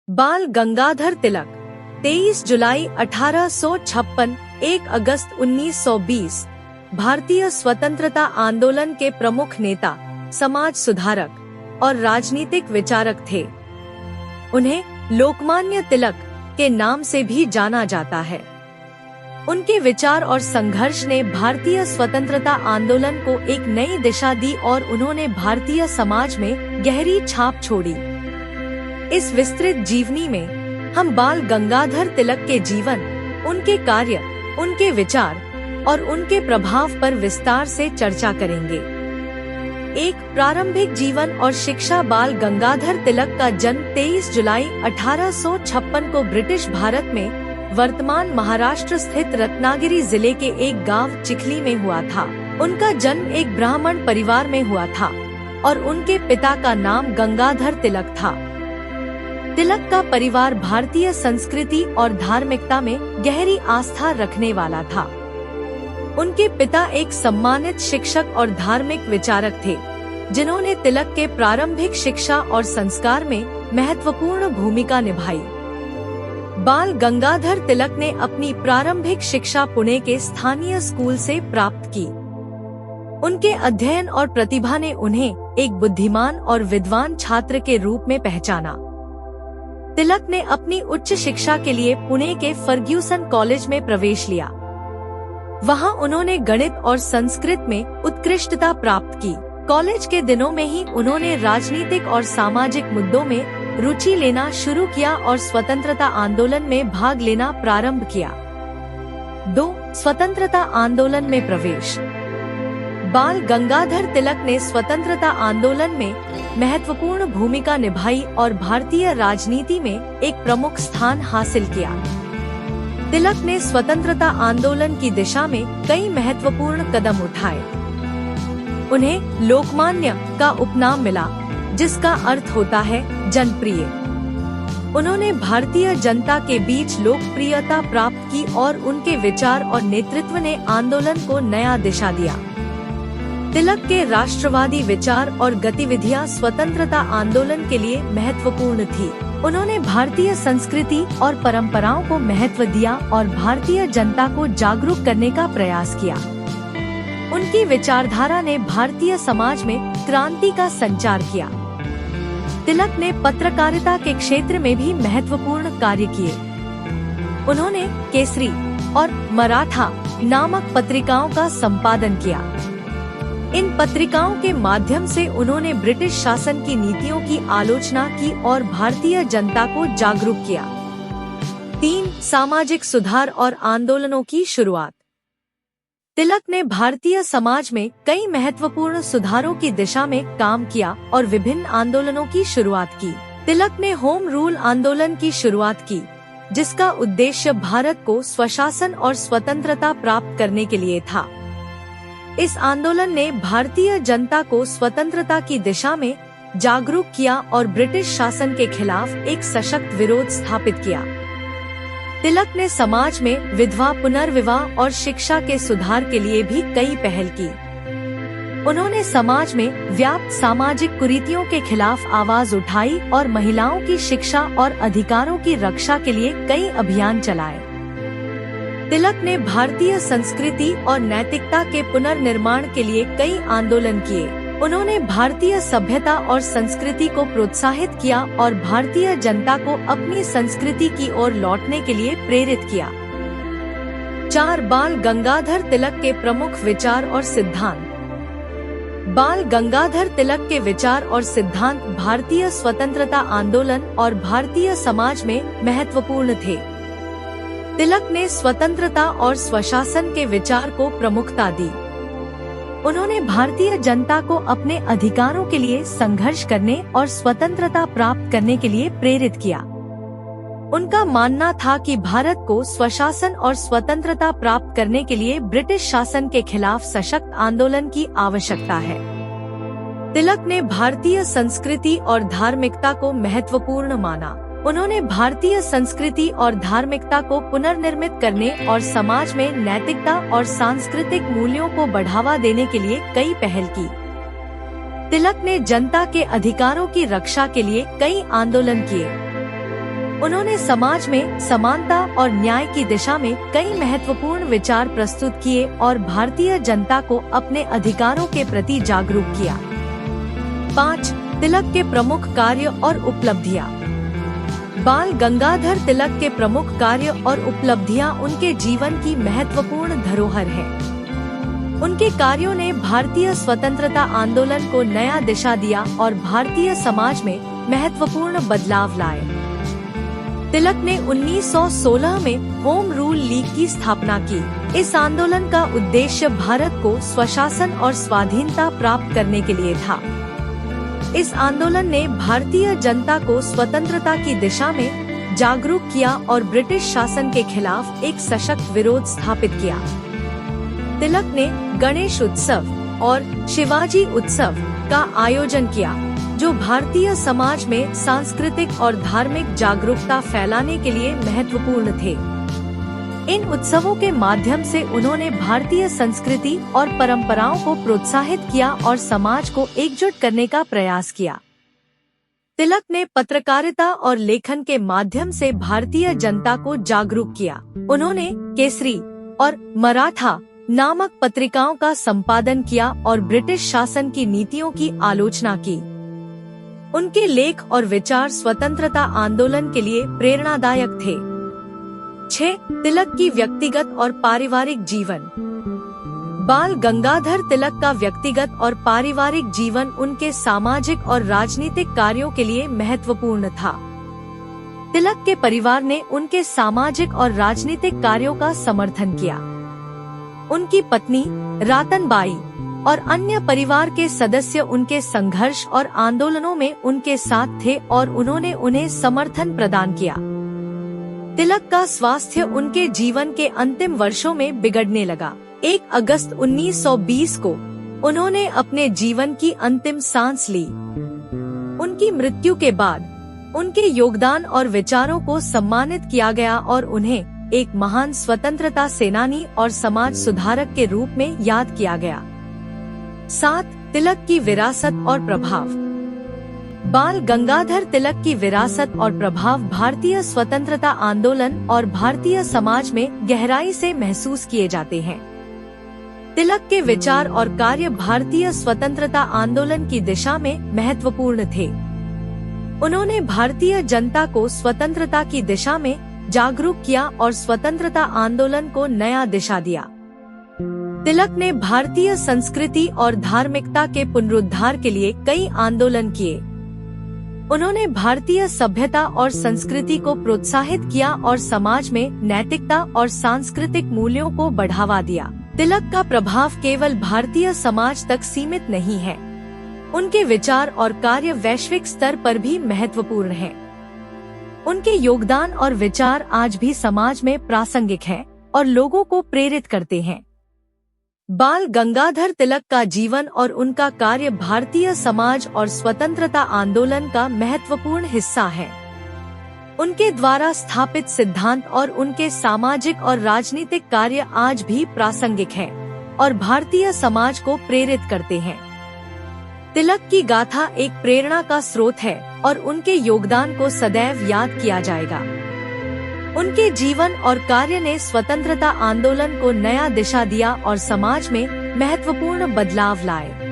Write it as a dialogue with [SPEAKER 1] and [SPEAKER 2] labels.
[SPEAKER 1] बाल गंगाधर तिलक 23 जुलाई 1856, 1 अगस्त 1920 भारतीय स्वतंत्रता आंदोलन के प्रमुख नेता, समाज सुधारक और राजनीतिक विचारक थे। उन्हें लोकमान्य तिलक के नाम से भी जाना जाता है। उनके विचार और संघर्ष ने भारतीय स्वतंत्रता आंदोलन को एक नई दिशा दी और उन्होंने भारतीय समाज में गहरी छाप छोड़ी। इस विस्तृत जीवनी में हम बाल गंगाधर तिलक के जीवन, उनके कार्य, उनके विचार और उनके प्रभाव पर विस्तार से चर्चा करेंगे। एक प्रारंभिक जीवन और शिक्षा। बाल गंगाधर तिलक का जन्म 23 जुलाई 1856 को ब्रिटिश भारत में वर्तमान महाराष्ट्र स्थित रत्नागिरी जिले के एक गांव चिखली में हुआ था। उनका जन्म एक ब्राह्मण परिवार में हुआ था और उनके पिता का नाम गंगाधर तिलक था। तिलक का परिवार भारतीय संस्कृति और धार्मिकता में गहरी आस्था रखने वाला था। उनके पिता एक सम्मानित शिक्षक और धार्मिक विचारक थे, जिन्होंने तिलक के प्रारंभिक शिक्षा और संस्कार में महत्वपूर्ण भूमिका निभाई। बाल गंगाधर तिलक ने अपनी प्रारंभिक शिक्षा पुणे के स्थानीय स्कूल से प्राप्त की। उनके अध्ययन और प्रतिभा ने उन्हें एक बुद्धिमान और विद्वान छात्र के रूप में पहचाना। तिलक ने अपनी उच्च शिक्षा के लिए पुणे के फर्ग्यूसन कॉलेज में प्रवेश लिया। वहां उन्होंने गणित और संस्कृत में उत्कृष्टता प्राप्त की। कॉलेज के दिनों में ही उन्होंने राजनीतिक और सामाजिक मुद्दों में रुचि लेना शुरू किया और स्वतंत्रता आंदोलन में भाग लेना प्रारंभ किया। 2. स्वतंत्रता आंदोलन में प्रवेश। बाल गंगाधर तिलक ने स्वतंत्रता आंदोलन में महत्वपूर्ण भूमिका निभाई और भारतीय राजनीति में एक प्रमुख स्थान हासिल किया। तिलक ने स्वतंत्रता आंदोलन की दिशा में कई महत्वपूर्ण कदम उठाए। उन्हें लोकमान्य का उपनाम मिला, जिसका अर्थ होता है जनप्रिय। उन्होंने भारतीय जनता के बीच लोकप्रियता प्राप्त की और उनके विचार और नेतृत्व ने आंदोलन को नया दिशा दिया। तिलक के राष्ट्रवादी विचार और गतिविधियां स्वतंत्रता आंदोलन के लिए महत्वपूर्ण थी। उन्होंने भारतीय संस्कृति और परंपराओं को महत्व दिया और भारतीय जनता को जागरूक करने का प्रयास किया। उनकी विचारधारा ने भारतीय समाज में क्रांति का संचार किया। तिलक ने पत्रकारिता के क्षेत्र में भी महत्वपूर्ण कार्य किए। उन्होंने केसरी और मराठा नामक पत्रिकाओं का संपादन किया। इन पत्रिकाओं के माध्यम से उन्होंने ब्रिटिश शासन की नीतियों की आलोचना की और भारतीय जनता को जागरूक किया। 3. सामाजिक सुधार और आंदोलनों की शुरुआत। तिलक ने भारतीय समाज में कई महत्वपूर्ण सुधारों की दिशा में काम किया और विभिन्न आंदोलनों की शुरुआत की। तिलक ने होम रूल आंदोलन की शुरुआत की, जिसका उद्देश्य भारत को स्वशासन और स्वतंत्रता प्राप्त करने के लिए था। इस आंदोलन ने भारतीय जनता को स्वतंत्रता की दिशा में जागरूक किया और ब्रिटिश शासन के खिलाफ एक सशक्त विरोध स्थापित किया। तिलक ने समाज में विधवा पुनर्विवाह और शिक्षा के सुधार के लिए भी कई पहल की। उन्होंने समाज में व्याप्त सामाजिक कुरीतियों के खिलाफ आवाज उठाई और महिलाओं की शिक्षा और अधिकारों की रक्षा के लिए कई अभियान चलाए। तिलक ने भारतीय संस्कृति और नैतिकता के पुनर्निर्माण के लिए कई आंदोलन किए। उन्होंने भारतीय सभ्यता और संस्कृति को प्रोत्साहित किया और भारतीय जनता को अपनी संस्कृति की ओर लौटने के लिए प्रेरित किया। 4. बाल गंगाधर तिलक के प्रमुख विचार और सिद्धांत। बाल गंगाधर तिलक के विचार और सिद्धांत भारतीय स्वतंत्रता आंदोलन और भारतीय समाज में महत्वपूर्ण थे। तिलक ने स्वतंत्रता और स्वशासन के विचार को प्रमुखता दी। उन्होंने भारतीय जनता को अपने अधिकारों के लिए संघर्ष करने और स्वतंत्रता प्राप्त करने के लिए प्रेरित किया। उनका मानना था कि भारत को स्वशासन और स्वतंत्रता प्राप्त करने के लिए ब्रिटिश शासन के खिलाफ सशक्त आंदोलन की आवश्यकता है। तिलक ने भारतीय संस्कृति और धार्मिकता को महत्वपूर्ण माना। उन्होंने भारतीय संस्कृति और धार्मिकता को पुनर्निर्मित करने और समाज में नैतिकता और सांस्कृतिक मूल्यों को बढ़ावा देने के लिए कई पहल की। तिलक ने जनता के अधिकारों की रक्षा के लिए कई आंदोलन किए। उन्होंने समाज में समानता और न्याय की दिशा में कई महत्वपूर्ण विचार प्रस्तुत किए और भारतीय जनता को अपने अधिकारों के प्रति जागरूक किया। 5. तिलक के प्रमुख कार्य और उपलब्धियां। बाल गंगाधर तिलक के प्रमुख कार्य और उपलब्धियां उनके जीवन की महत्वपूर्ण धरोहर है। उनके कार्यों ने भारतीय स्वतंत्रता आंदोलन को नया दिशा दिया और भारतीय समाज में महत्वपूर्ण बदलाव लाए। तिलक ने 1916 में होम रूल लीग की स्थापना की। इस आंदोलन का उद्देश्य भारत को स्वशासन और स्वाधीनता प्राप्त करने के लिए था। इस आंदोलन ने भारतीय जनता को स्वतंत्रता की दिशा में जागरूक किया और ब्रिटिश शासन के खिलाफ एक सशक्त विरोध स्थापित किया। तिलक ने गणेश उत्सव और शिवाजी उत्सव का आयोजन किया, जो भारतीय समाज में सांस्कृतिक और धार्मिक जागरूकता फैलाने के लिए महत्वपूर्ण थे। इन उत्सवों के माध्यम से उन्होंने भारतीय संस्कृति और परंपराओं को प्रोत्साहित किया और समाज को एकजुट करने का प्रयास किया। तिलक ने पत्रकारिता और लेखन के माध्यम से भारतीय जनता को जागरूक किया। उन्होंने केसरी और मराठा नामक पत्रिकाओं का संपादन किया और ब्रिटिश शासन की नीतियों की आलोचना की। उनके लेख और विचार स्वतंत्रता आंदोलन के लिए प्रेरणादायक थे। 6. तिलक की व्यक्तिगत और पारिवारिक जीवन। बाल गंगाधर तिलक का व्यक्तिगत और पारिवारिक जीवन उनके सामाजिक और राजनीतिक कार्यों के लिए महत्वपूर्ण था। तिलक के परिवार ने उनके सामाजिक और राजनीतिक कार्यों का समर्थन किया। उनकी पत्नी रातनबाई और अन्य परिवार के सदस्य उनके संघर्ष और आंदोलनों में उनके साथ थे और उन्होंने उन्हें समर्थन प्रदान किया। तिलक का स्वास्थ्य उनके जीवन के अंतिम वर्षों में बिगड़ने लगा। 1 अगस्त 1920 को उन्होंने अपने जीवन की अंतिम सांस ली। उनकी मृत्यु के बाद उनके योगदान और विचारों को सम्मानित किया गया और उन्हें एक महान स्वतंत्रता सेनानी और समाज सुधारक के रूप में याद किया गया। 7. तिलक की विरासत और प्रभाव। बाल गंगाधर तिलक की विरासत और प्रभाव भारतीय स्वतंत्रता आंदोलन और भारतीय समाज में गहराई से महसूस किए जाते हैं। तिलक के विचार और कार्य भारतीय स्वतंत्रता आंदोलन की दिशा में महत्वपूर्ण थे। उन्होंने भारतीय जनता को स्वतंत्रता की दिशा में जागरूक किया और स्वतंत्रता आंदोलन को नया दिशा दिया। तिलक ने भारतीय संस्कृति और धार्मिकता के पुनरुद्धार के लिए कई आंदोलन किए। उन्होंने भारतीय सभ्यता और संस्कृति को प्रोत्साहित किया और समाज में नैतिकता और सांस्कृतिक मूल्यों को बढ़ावा दिया। तिलक का प्रभाव केवल भारतीय समाज तक सीमित नहीं है, उनके विचार और कार्य वैश्विक स्तर पर भी महत्वपूर्ण हैं। उनके योगदान और विचार आज भी समाज में प्रासंगिक हैं और लोगों को प्रेरित करते हैं। बाल गंगाधर तिलक का जीवन और उनका कार्य भारतीय समाज और स्वतंत्रता आंदोलन का महत्वपूर्ण हिस्सा है। उनके द्वारा स्थापित सिद्धांत और उनके सामाजिक और राजनीतिक कार्य आज भी प्रासंगिक हैं और भारतीय समाज को प्रेरित करते हैं। तिलक की गाथा एक प्रेरणा का स्रोत है और उनके योगदान को सदैव याद किया जाएगा। उनके जीवन और कार्य ने स्वतंत्रता आंदोलन को नया दिशा दिया और समाज में महत्वपूर्ण बदलाव लाए।